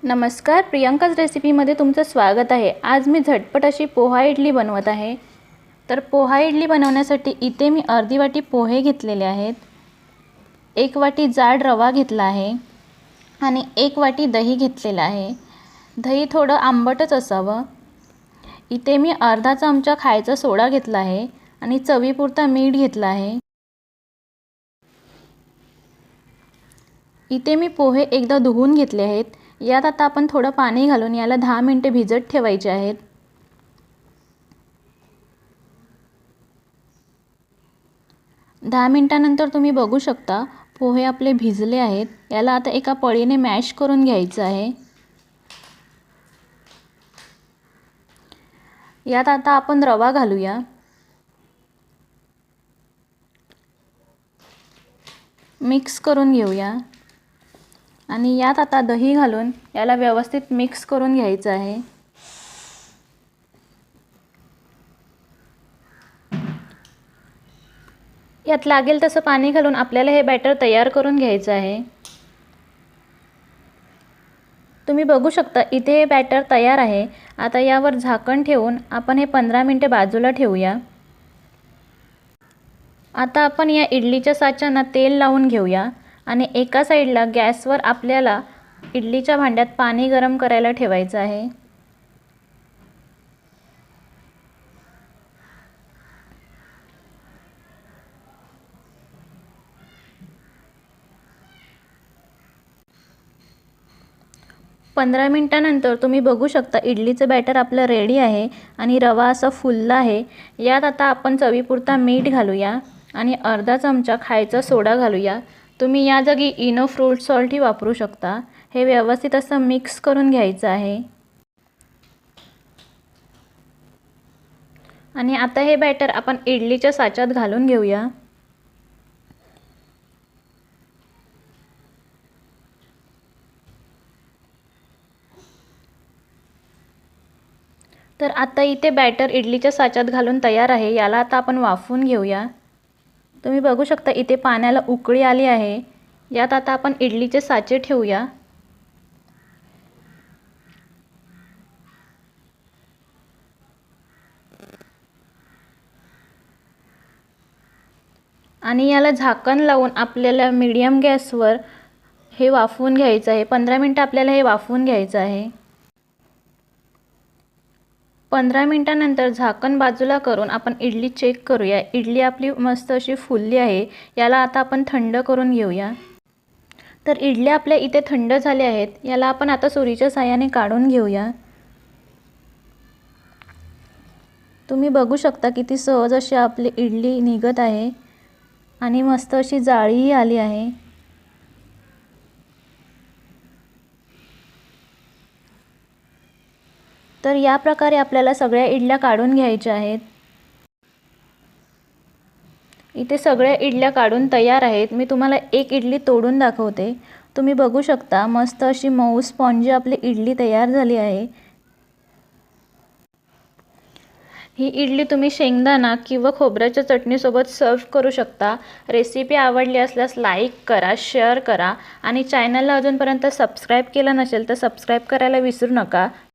नमस्कार, प्रियंकाज रेसिपीमध्ये तुमचं स्वागत आहे। आज मी झटपट अशी पोहा इडली बनवत आहे। तर पोहा इडली बनवण्यासाठी इथे मी अर्धी वाटी पोहे घेतलेले आहेत, 1 वाटी जाड रवा घेतला आहे आणि 1 वाटी दही घेतलेला आहे। दही थोडं आंबटच असावं। इथे मी अर्धा चमचा खायचा सोडा घेतला आहे आणि चवीपुरता मीठ घेतला आहे। इथे मी पोहे एकदा धुवून घेतले आहेत। यात आता आपण थोडं पाणी घालून याला 10 मिनिटे भिजत ठेवायचे आहेत। 10 मिनिटांनंतर तुम्ही बघू शकता पोहे आपले भिजले आहेत। याला आता एका पळीने मॅश करून घ्यायचं आहे। यात आता आपण रवा घालूया, मिक्स करून घेऊया आणि यात आता दही घालून याला व्यवस्थित मिक्स करून घ्यायचं आहे। यात लागेल तसं पाणी घालून आपल्याला हे बॅटर तयार करून घ्यायचं आहे। तुम्ही बघू शकता इथे हे बॅटर तयार आहे। आता यावर झाकण ठेवून आपण हे 15 मिनिटे बाजूला ठेवूया। आता आपण या इडलीच्या साच्याना तेल लावून घेऊया आणि एका साईडला गॅसवर आपल्याला इडलीच्या भांड्यात पाणी गरम करायला ठेवायचं आहे। पंधरा मिनिटांनंतर तुम्ही बघू शकता इडलीचं बॅटर आपलं रेडी आहे आणि रवा असा फुलला आहे। यात आता आपण चवीपुरता मीठ घालूया आणि अर्धा चमचा खायचा सोडा घालूया। तुम्ही या जागी इनो फ्रूट सॉल्टही वापरू शकता। हे व्यवस्थित असं मिक्स करून घ्यायचं आहे आणि आता हे बॅटर आपण इडलीच्या साच्यात घालून घेऊया। तर आता इथे बॅटर इडलीच्या साच्यात घालून तयार आहे। याला आता आपण वाफवून घेऊया। तुम्ही बघू शकता इथे पाण्याला उकळी आली आहे। यात आता आपण इडलीचे साचे ठेवूया आणि याला झाकण लावून आपल्याला मीडियम गॅसवर हे वाफवून घ्यायचं आहे। 15 मिनिटे आपल्याला हे वाफवून घ्यायचं आहे। 15 मिनिटांनंतर झाकण बाजूला करून आपण इडली चेक करूया। इडली आपली मस्त अशी फुलली आहे। याला आता आपण थंड करून घेऊया। तर इडल्या आपल्या इथे थंड झाल्या आहेत। याला आपण आता सुरीच्या साहाय्याने काढून घेऊया। तुम्ही बघू शकता किती सहज अशी आपली इडली निघत आहे आणि मस्त अशी जाळीही आली आहे। तर या प्रकारे आपल्याला सगळ्या इडल्या काढून घ्यायच्या आहेत। इथे सगळ्या इडल्या काढून तयार आहेत। मी तुम्हाला एक इडली तोडून दाखवते। तुम्ही बघू शकता मस्त अशी मऊ स्पॉन्जी आपली इडली तयार झाली आहे। ही इडली तुम्ही शेंगदाणा किंवा खोबऱ्याच्या चटणीसोबत सर्व करू शकता। रेसिपी आवडली असल्यास लाईक करा, शेअर करा आणि चॅनलला अजूनपर्यंत सबस्क्राईब केलं नसेल तर सबस्क्राईब करायला विसरू नका।